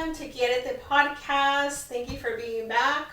welcome to Get It the podcast. Thank you for being back.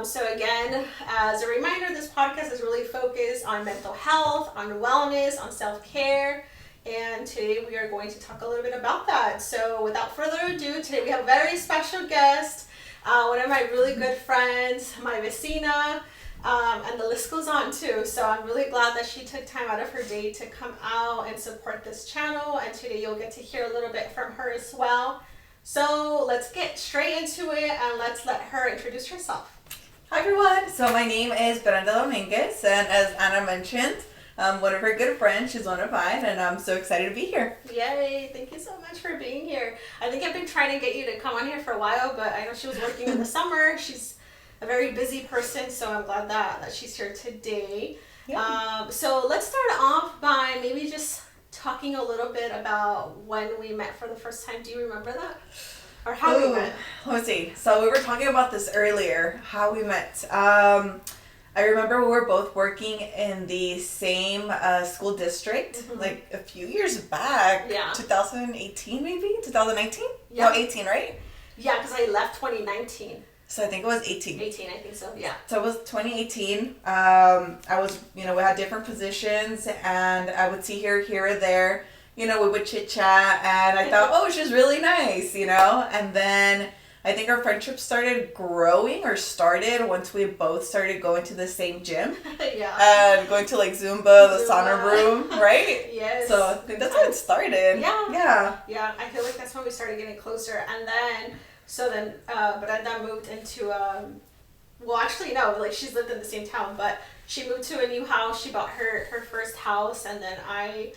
So again, as a reminder, this podcast is really focused on mental health, on wellness, on self-care, and today we are going to talk a little bit about that. So without further ado, today we have a very special guest, one of my really good friends, my vecina, and the list goes on too. So I'm really glad that she took time out of her day to come out and support this channel, and today you'll get to hear a little bit from her as well. So let's get straight into it and let's let her introduce herself. Hi everyone, so my name is Benda, and as Anna mentioned, one of her good friends, she's one of mine, and I'm so excited to be here. Yay, thank you so much for being here. I think I've been trying to get you to come on here for a while, but I know she was working in the summer. She's a very busy person, so I'm glad that she's here today. Yeah. So let's start off by maybe just talking a little bit about when we met for the first time. Do you remember that? Or how we met? Let's see. So we were talking about this earlier, how we met. I remember we were both working in the same school district, like a few years back. Yeah. 2018 maybe? 2019? Yeah. No, 18, right? Yeah, because I left 2019. So I think it was 18. 18, I think so, yeah. So it was 2018. I was, we had different positions, and I would see her here or there. We would chit chat, and I thought, oh, she's really nice, And then I think our friendship started growing once we both started going to the same gym. Yeah. And going to like Zumba, the sauna room, right? Yes. So I think that's how it started. Yeah. Yeah. Yeah, I feel like that's when we started getting closer. And then, but I then moved into, she's lived in the same town, but she moved to a new house. She bought her first house, and then I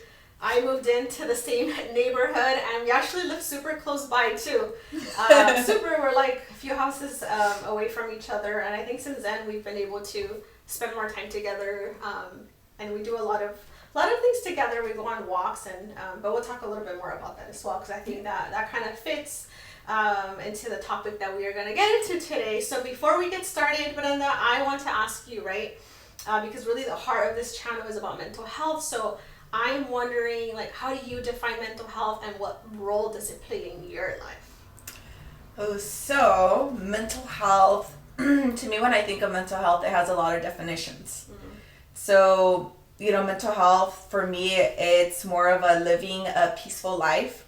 moved into the same neighborhood, and we actually live super close by too. We're like a few houses away from each other, and I think since then we've been able to spend more time together, and we do a lot of things together. We go on walks, and but we'll talk a little bit more about that as well, because I think that kind of fits into the topic that we are going to get into today. So before we get started, Brenda, I want to ask you, right, because really the heart of this channel is about mental health. So I'm wondering, how do you define mental health, and what role does it play in your life? Oh, so mental health, to me, when I think of mental health, it has a lot of definitions. Mm-hmm. So, mental health, for me, it's more of a living a peaceful life,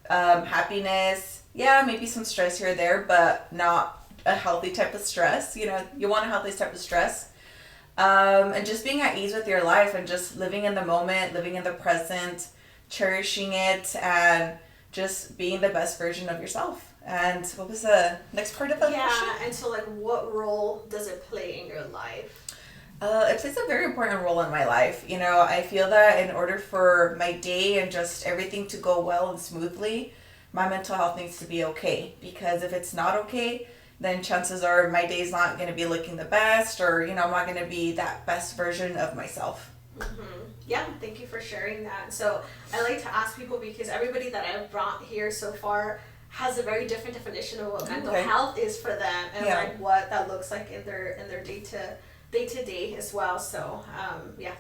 happiness, maybe some stress here or there, but not a healthy type of stress. You want a healthy type of stress. And just being at ease with your life, and just living in the moment, living in the present, cherishing it, and just being the best version of yourself. And what was the next part of that question? Yeah, and so what role does it play in your life? It plays a very important role in my life. I feel that in order for my day and just everything to go well and smoothly, my mental health needs to be okay. Because if it's not okay, then chances are my day's not going to be looking the best, or, I'm not going to be that best version of myself. Mm-hmm. Yeah, thank you for sharing that. So I like to ask people, because everybody that I've brought here so far has a very different definition of what mental health is for them, and what that looks like in their day-to-day as well. So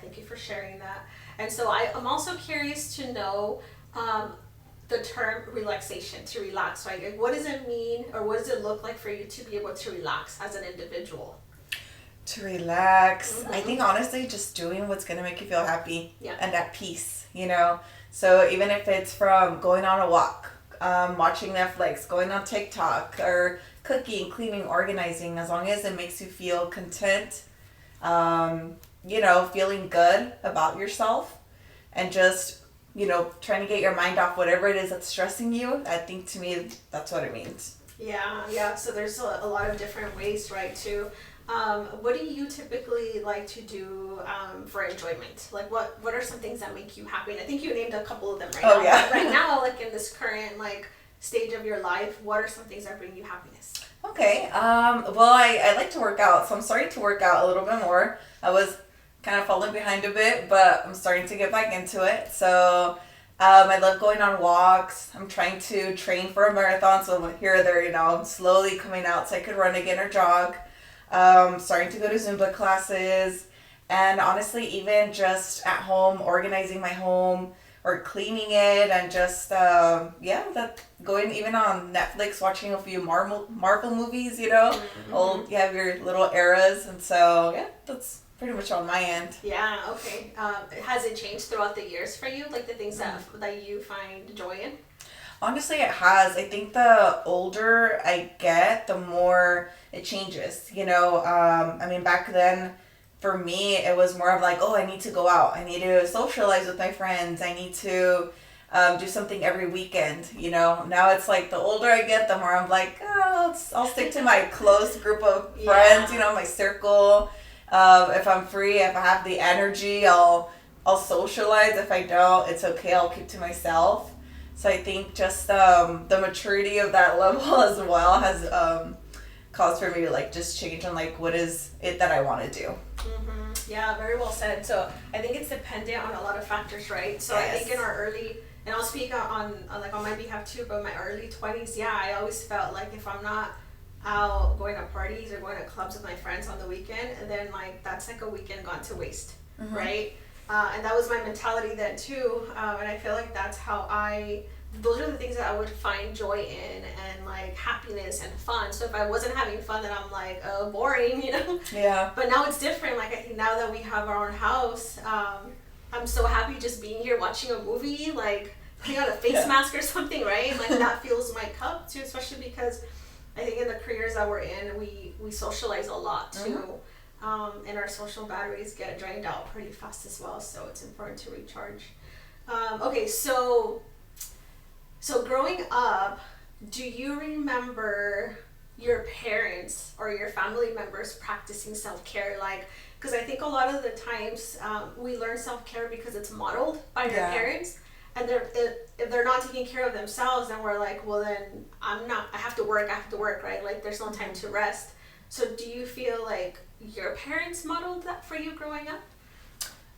thank you for sharing that. And so I'm also curious to know the term relaxation, to relax, right? What does it mean, or what does it look like for you to be able to relax as an individual? To relax, mm-hmm. I think honestly just doing what's going to make you feel happy and at peace, So even if it's from going on a walk, watching Netflix, going on TikTok, or cooking, cleaning, organizing, as long as it makes you feel content, feeling good about yourself, and just trying to get your mind off whatever it is that's stressing you. I think, to me, that's what it means. Yeah. So there's a lot of different ways, right, too. What do you typically like to do for enjoyment? What are some things that make you happy? And I think you named a couple of them right now. Yeah. Right now, in this current, stage of your life, what are some things that bring you happiness? Okay. Well, I like to work out, so I'm starting to work out a little bit more. I was kind of falling behind a bit, but I'm starting to get back into it. So I love going on walks. I'm trying to train for a marathon, so here or there, I'm slowly coming out so I could run again or jog. Starting to go to Zumba classes, and honestly, even just at home, organizing my home, or cleaning it, and just that going even on Netflix watching a few Marvel movies, old, you have your little eras, and so yeah, that's pretty much on my end. Yeah, okay. Has it changed throughout the years for you, like the things that you find joy in? Honestly, it has. I think the older I get, the more it changes. I mean, back then, for me, it was more of like, oh, I need to go out. I need to socialize with my friends. I need to do something every weekend. Now it's like the older I get, the more I'm like, oh, I'll stick to my close group of friends. My circle. If I'm free, if I have the energy, I'll socialize. If I don't, it's okay. I'll keep to myself. So I think just the maturity of that level as well has caused for me to like just change on like what is it that I want to do. Mm-hmm. Yeah, very well said. So I think it's dependent on a lot of factors, right? So yes. I think in our early, and I'll speak on my behalf too, but my early 20s, yeah, I always felt like if I'm not out going to parties or going to clubs with my friends on the weekend, and then like that's like a weekend gone to waste, mm-hmm. right? And that was my mentality then too, and I feel like that's how those are the things that I would find joy in and like happiness and fun. So if I wasn't having fun, then I'm like, oh, boring, Yeah. But now it's different. Like I think now that we have our own house, I'm so happy just being here watching a movie, like putting on a face mask or something, right? Like that fills my cup too, especially because I think in the careers that we're in, we socialize a lot too. Mm-hmm. And our social batteries get drained out pretty fast as well, so it's important to recharge. Okay, so growing up, do you remember your parents or your family members practicing self-care? Like, because I think a lot of the times we learn self-care because it's modeled by our parents, and if they're not taking care of themselves, then we're like, well, then I have to work, right? Like, there's no time to rest. So do you feel like your parents modeled that for you growing up?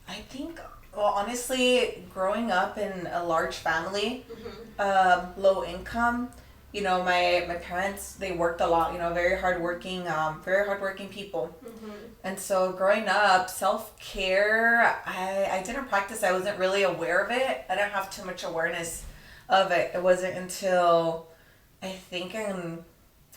I think, well, honestly, growing up in a large family, mm-hmm. Low income, my parents, they worked a lot, very hardworking people. Mm-hmm. And so growing up, self-care, I didn't practice. I wasn't really aware of it. I didn't have too much awareness of it. It wasn't until, I think I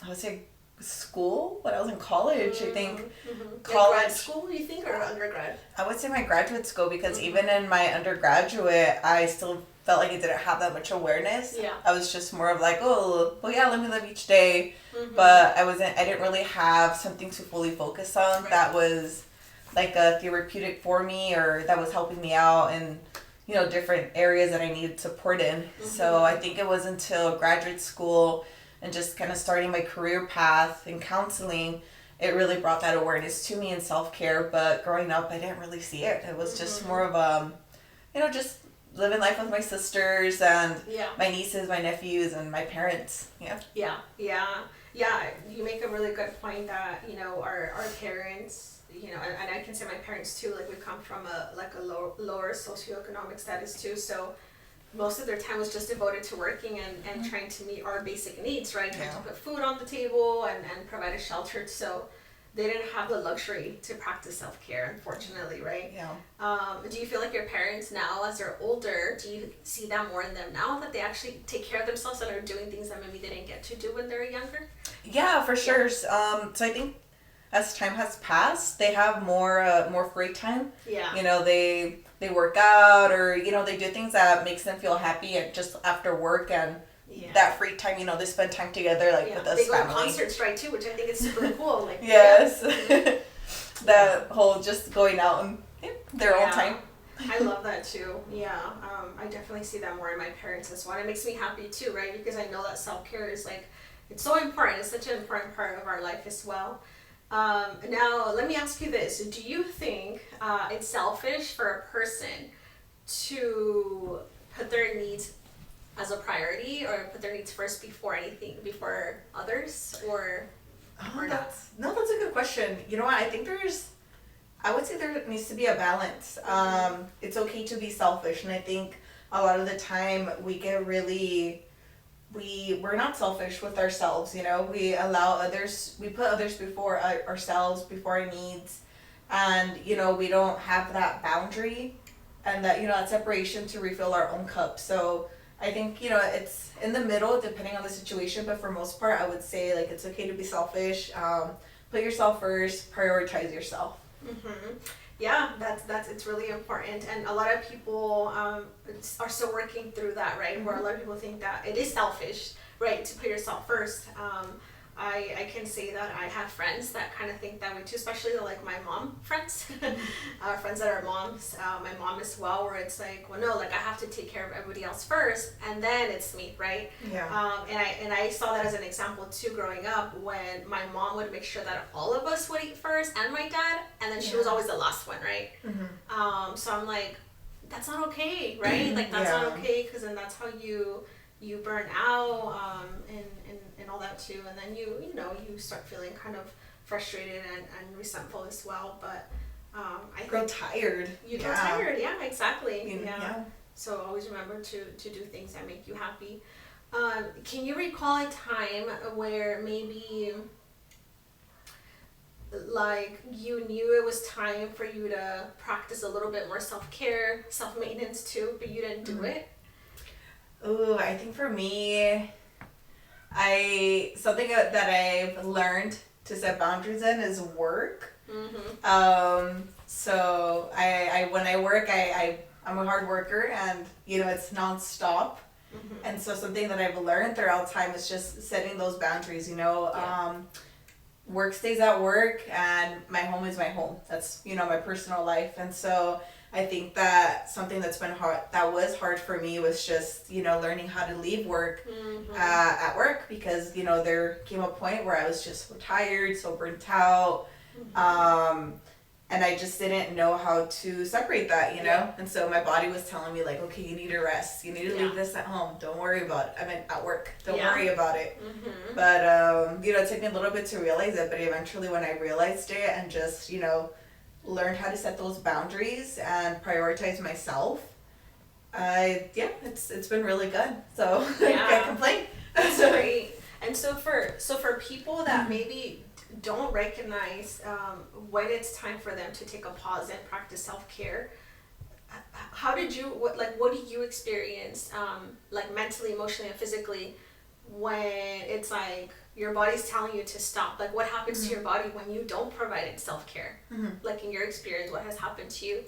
would say, school, when I was in college, I think. Mm-hmm. College. Grad school, you think, or undergrad? I would say my graduate school, because mm-hmm. even in my undergraduate, I still felt like I didn't have that much awareness. Yeah. I was just more of like, oh, well, yeah, let me live each day. Mm-hmm. But I didn't really have something to fully focus on that was like a therapeutic for me, or that was helping me out in, different areas that I needed support in. Mm-hmm. So I think it was until graduate school and just kind of starting my career path in counseling, it really brought that awareness to me in self-care. But growing up, I didn't really see it. It was just more of just living life with my sisters and my nieces, my nephews, and my parents. Yeah. You make a really good point that our parents, and I can say my parents too. Like we come from a lower socioeconomic status too, so most of their time was just devoted to working and mm-hmm. trying to meet our basic needs, right? Trying to put food on the table and provide a shelter. So they didn't have the luxury to practice self-care, unfortunately, right? Yeah. Do you feel like your parents now, as they're older, do you see that more in them now, that they actually take care of themselves and are doing things that maybe they didn't get to do when they were younger? Yeah, for sure. So I think as time has passed, they have more free time. Yeah. They work out, or they do things that makes them feel happy just after work, and that free time, they spend time together with us. They go to concerts, right, too, which I think is super cool. Like yes. That whole just going out and their own time. I love that too. Yeah. I definitely see that more in my parents as well. It makes me happy too, right? Because I know that self-care is it's so important. It's such an important part of our life as well. Now, let me ask you this. Do you think it's selfish for a person to put their needs as a priority, or put their needs first before others, or not? That's a good question. You know what? I think I would say there needs to be a balance. Mm-hmm. It's okay to be selfish, and I think a lot of the time we get we're not selfish with ourselves, we allow others, we put others before ourselves, before our needs, and we don't have that boundary and that, that separation to refill our own cup. So I think, it's in the middle depending on the situation, but for most part, I would say like it's okay to be selfish. Put yourself first, prioritize yourself. Mm-hmm. Yeah, that's it's really important, and a lot of people are still working through that, right? Where a lot of people think that it is selfish, right, to put yourself first. I can say that I have friends that kind of think that way too, especially like my mom friends, friends that are moms, my mom as well, where it's like, well, no, like I have to take care of everybody else first, and then it's me, right? Yeah. And I saw that as an example too growing up, when my mom would make sure that all of us would eat first, and my dad, and then she was always the last one, right? Mm-hmm. So I'm like, that's not okay, right? Like that's not okay, because then that's how you burn out, and all that too, and then you start feeling kind of frustrated and resentful as well. But I grow tired. You grow tired, yeah, exactly. Yeah. So always remember to do things that make you happy. Can you recall a time where maybe like you knew it was time for you to practice a little bit more self-care, self-maintenance too, but you didn't do it? Ooh, I think for me, something that I've learned to set boundaries in is work. So I when I work, I'm a hard worker, and it's nonstop. And so something that I've learned throughout time is just setting those boundaries. Work stays at work, and my home is my home. That's my personal life. And so I think that something that was hard for me was just, learning how to leave work at work, because, there came a point where I was just so tired, so burnt out, and I just didn't know how to separate that, And so my body was telling me like, okay, you need to rest. You need to leave this at home. Don't worry about it. I mean, at work. Don't worry about it. But, it took me a little bit to realize it, but eventually when I realized it and just, learned how to set those boundaries and prioritize myself, it's been really good. So I can't complain. That's great. And so for people that maybe don't recognize when it's time for them to take a pause and practice self-care, what do you experience like mentally, emotionally, and physically when it's like your body's telling you to stop? Like what happens to your body when you don't provide self-care? Like in your experience, what has happened to you?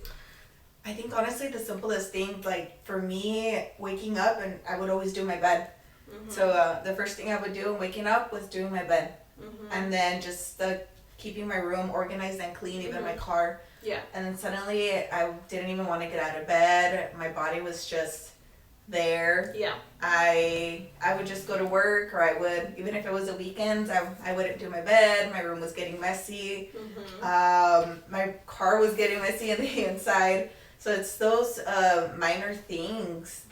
I think honestly the simplest thing, like for me, waking up, and I would always do my bed. So the first thing I would do waking up was doing my bed. And then just keeping my room organized and clean, even my car. Yeah. And then suddenly I didn't even want to get out of bed. My body was just there. Yeah. I would just go to work, or I would, even if it was a weekend, I wouldn't do my bed. My room was getting messy. My car was getting messy on the inside. So it's those minor things,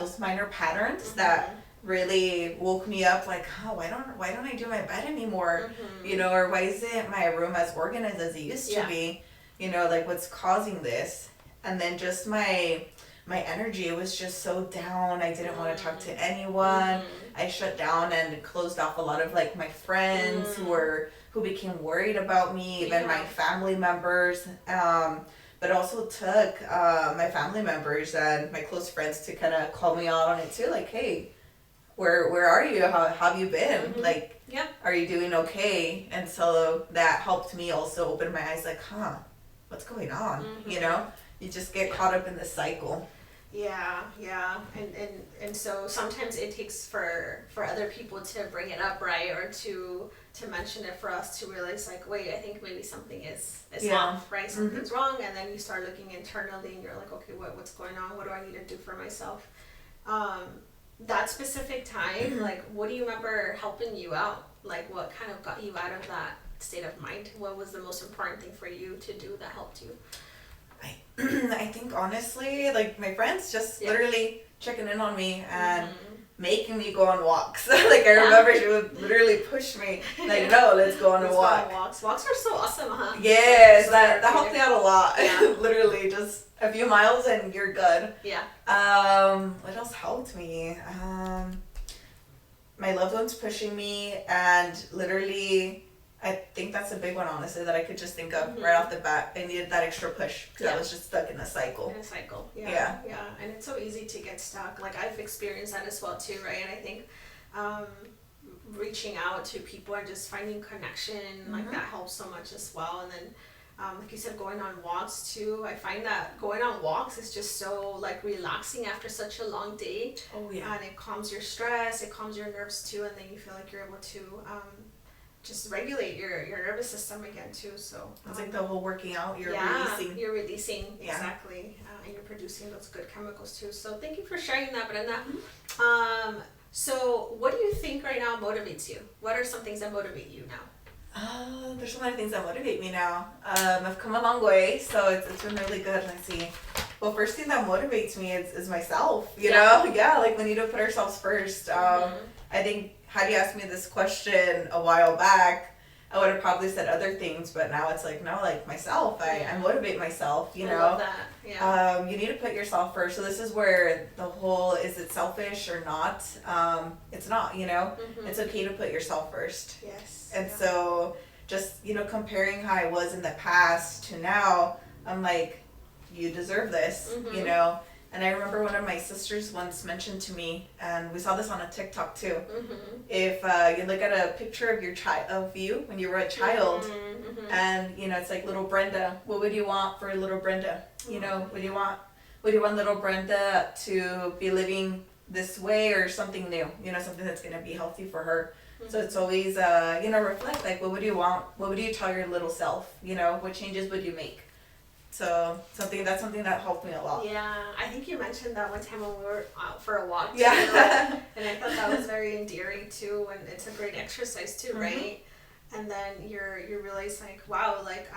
those minor patterns that really woke me up, like, why don't I do my bed anymore? Or why isn't my room as organized as it used to be? Like what's causing this? And then just my energy was just so down. I didn't want to talk to anyone. I shut down and closed off a lot of like my friends who became worried about me, even my family members. But also took my family members and my close friends to kind of call me out on it too, like, hey, where are you? How have you been? Like, are you doing okay? And so that helped me also open my eyes, like, what's going on? You just get caught up in this cycle. Yeah. And so sometimes it takes for other people to bring it up, right? Or to mention it for us to realize, like, wait, I think maybe something is off, right? Something's wrong. And then you start looking internally and you're like, okay, what's going on? What do I need to do for myself? That specific time, like, what do you remember helping you out? Like, what kind of got you out of that state of mind? What was the most important thing for you to do that helped you? I think honestly, like my friends just literally checking in on me and making me go on walks. Like I remember she would literally push me, like, no, let's go on a walk. Go on walks. Walks are so awesome, huh? Yes, so that helped me out a lot. Yeah. Literally just a few miles and you're good. Yeah. What else helped me? My loved ones pushing me and literally I think that's a big one, honestly, that I could just think of right off the bat. I needed that extra push because I was just stuck in a cycle. Yeah. And it's so easy to get stuck. Like, I've experienced that as well too, right? And I think reaching out to people and just finding connection, like, that helps so much as well. And then like you said, going on walks too. I find that going on walks is just so, like, relaxing after such a long day. Oh yeah. And it calms your stress, it calms your nerves too, and then you feel like you're able to just regulate your nervous system again too. So it's like the whole working out, you're releasing. Exactly. And you're producing those good chemicals too. So thank you for sharing that, Brenda. So what do you think right now motivates you? What are some things that motivate you now? There's so many things that motivate me now. I've come a long way, so it's been really good. Let's see. Well, first thing that motivates me is myself, you know? Yeah, like, we need to put ourselves first. I think, had you asked me this question a while back, I would have probably said other things, but now it's like, no, like, myself. I motivate myself, you know? I love that. Yeah. You need to put yourself first. So this is where the whole, is it selfish or not? It's not, you know? It's okay to put yourself first. Yes. And so just, you know, comparing how I was in the past to now, I'm like, you deserve this, you know? And I remember one of my sisters once mentioned to me, and we saw this on a TikTok too. If you look at a picture of you when you were a child, and, you know, it's like little Brenda, what would you want for little Brenda? You know, would you want little Brenda to be living this way or something new? You know, something that's going to be healthy for her. So it's always, you know, reflect, like, what would you want? What would you tell your little self? You know, what changes would you make? So that's something that helped me a lot. Yeah, I think you mentioned that one time when we were out for a walk. Yeah. And I thought that was very endearing too, and it's a great exercise too, right? And then you realize, like, wow, like,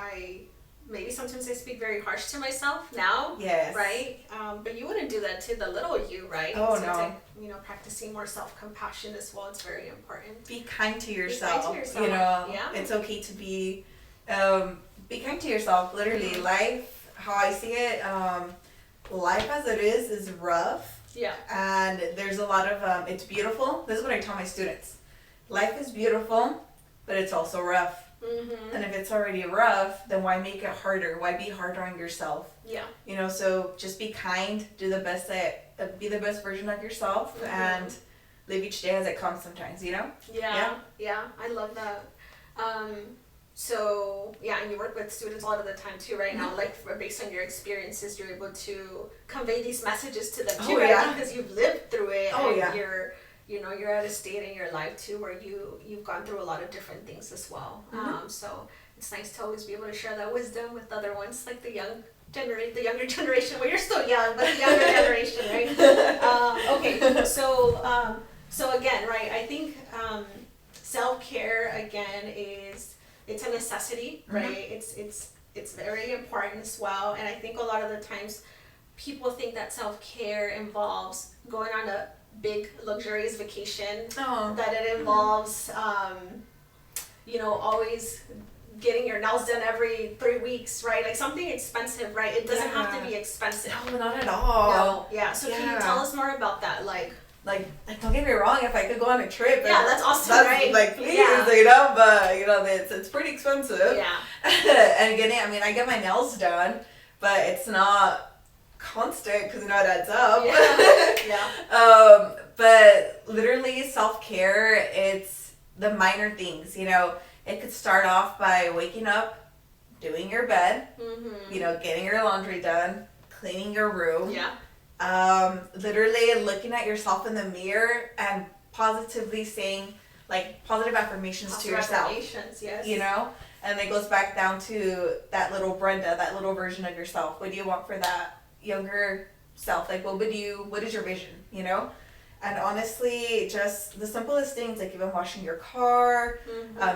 maybe sometimes I speak very harsh to myself now. Yes. Right? But you wouldn't do that to the little you, right? Oh, so no. It's like, you know, practicing more self-compassion as well. It's very important. Be kind to yourself. You know, yeah. It's okay to be kind to yourself. Literally, life, how I see it, life as it is rough. Yeah. And there's a lot of, it's beautiful. This is what I tell my students. Life is beautiful, but it's also rough. And if it's already rough, then why make it harder? Why be harder on yourself? Yeah. You know, so just be kind, be the best version of yourself, and live each day as it comes sometimes, you know? Yeah. I love that. So, yeah, and you work with students a lot of the time too, right now, like, based on your experiences, you're able to convey these messages to them too, right? Because you've lived through it, and you're at a state in your life too where you've gone through a lot of different things as well. So it's nice to always be able to share that wisdom with other ones, like the younger generation. Well, you're still young, but the younger generation, right? Okay, so again, right? I think self-care again it's a necessity, right? It's very important as well, and I think a lot of the times people think that self-care involves going on a big luxurious vacation, that it involves you know, always getting your nails done every 3 weeks, right? Like something expensive, right? It doesn't have to be expensive. No, not at all. No, yeah. So can you tell us more about that? Like don't get me wrong, if I could go on a trip, that's awesome, right? Like, please, you know, but, you know, it's pretty expensive. Yeah. And I get my nails done, but it's not constant because, you know, it adds up. Yeah. But literally self-care, it's the minor things, you know. It could start off by waking up, doing your bed, you know, getting your laundry done, cleaning your room. Yeah. Literally looking at yourself in the mirror and positively saying, like, positive affirmations to yourself. Affirmations, yes. You know? And it goes back down to that little Brenda, that little version of yourself. What do you want for that younger self? Like, what is your vision, you know? And honestly, just the simplest things, like even washing your car,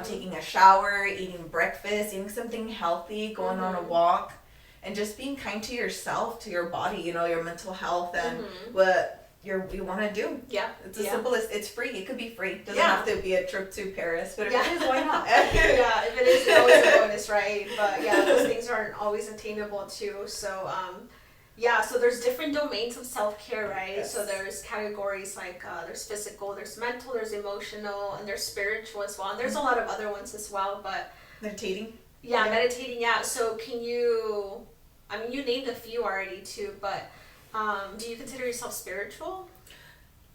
taking a shower, eating breakfast, eating something healthy, going on a walk, and just being kind to yourself, to your body, you know, your mental health and what you want to do. Yeah. It's the simplest. It's free. It could be free. It doesn't have to be a trip to Paris, but if it is, why not? Yeah, if it is, it's always a bonus, right? But yeah, those things aren't always attainable too. So Yeah, so there's different domains of self-care, right? Yes. So there's categories like there's physical, there's mental, there's emotional, and there's spiritual as well. And there's a lot of other ones as well, but Meditating. yeah, meditating, yeah. So can you, I mean, you named a few already too, but do you consider yourself spiritual?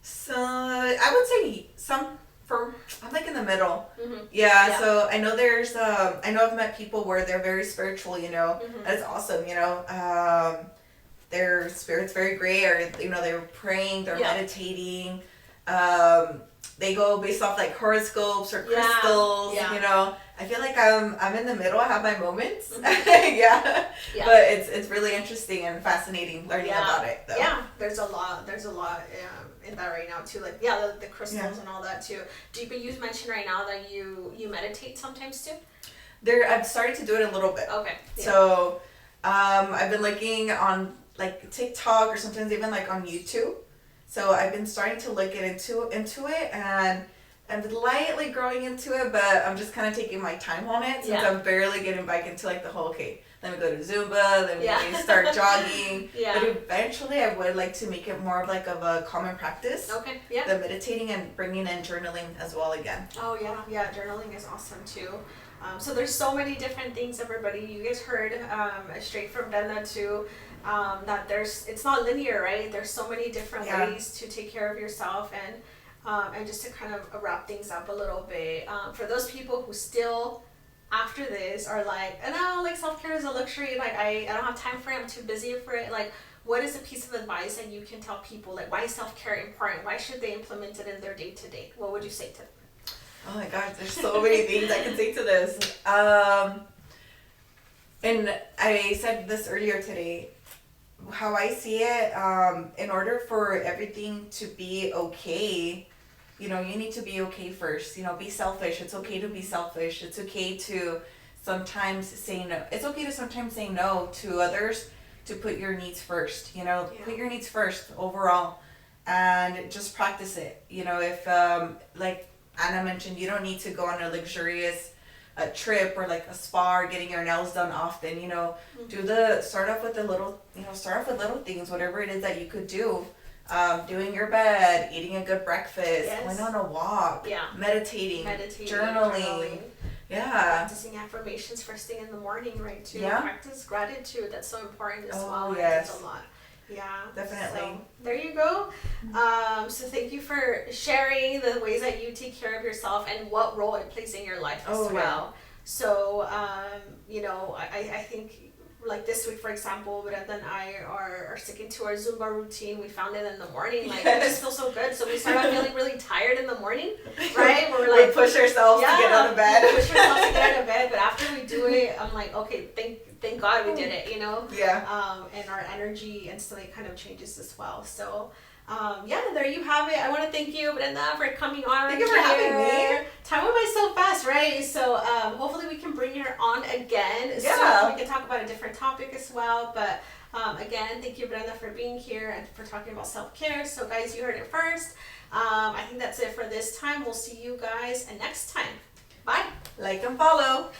So I would say I'm like in the middle. Mm-hmm. Yeah, so I know I know I've met people where they're very spiritual, Mm-hmm. that's awesome, their spirit's very great, or, they're praying, they're meditating, they go based off like horoscopes or crystals, I feel like I'm in the middle, I have my moments, yeah, but it's really interesting and fascinating learning about it, though. Yeah, there's a lot in that right now too, like the crystals and all that too. But you mentioned right now that you meditate sometimes too? I've started to do it a little bit. Okay. Yeah. So I've been looking on like TikTok or sometimes even like on YouTube. So I've been starting to look into it, and I'm lightly growing into it, but I'm just kind of taking my time on it since I'm barely getting back into like the whole, okay, let me go to Zumba, let me start jogging. But eventually I would like to make it more of like of a common practice. Okay, yeah. The meditating and bringing in journaling as well again. Oh yeah, journaling is awesome too. So there's so many different things, everybody. You guys heard straight from Benda too, that it's not linear, right? There's so many different ways to take care of yourself, and just to kind of wrap things up a little bit, for those people who still after this are like, no, like self-care is a luxury, like I don't have time for it, I'm too busy for it, like what is a piece of advice that you can tell people, like why is self-care important, why should they implement it in their day-to-day? What would you say to them? Oh my gosh, there's so many things I can say to this. And I said this earlier today, how I see it, in order for everything to be okay, you need to be okay first. Be selfish. It's okay to be selfish. It's okay to sometimes say no. It's okay to sometimes say no to others, to put your needs first. Put your needs first overall, and just practice it. If like Anna mentioned, you don't need to go on a luxurious trip or like a spa or getting your nails done often. Start off with little things, whatever it is that you could do. Doing your bed, eating a good breakfast, going on a walk, meditating, journaling. Practicing affirmations first thing in the morning, right? Too. Practice gratitude. That's so important as well. Yes. It's a lot. Yeah, definitely. So, there you go. So thank you for sharing the ways that you take care of yourself and what role it plays in your life as well. So, I think like this week, for example, Brenda and I are sticking to our Zumba routine. We found it in the morning. Like, it just feels so good. So we start out feeling really tired in the morning, right? We're like, we push ourselves to get out of bed. We push ourselves to get out of bed. But after we do it, I'm like, okay, thank God we did it, Yeah. And our energy instantly kind of changes as well. So, there you have it. I want to thank you, Brenda, for coming on. Thank you for having me. Time went by so fast, right? So hopefully we can bring her on again. Yeah. So we can talk about a different topic as well. But again, thank you, Brenda, for being here and for talking about self-care. So guys, you heard it first. I think that's it for this time. We'll see you guys next time. Bye. Like and follow.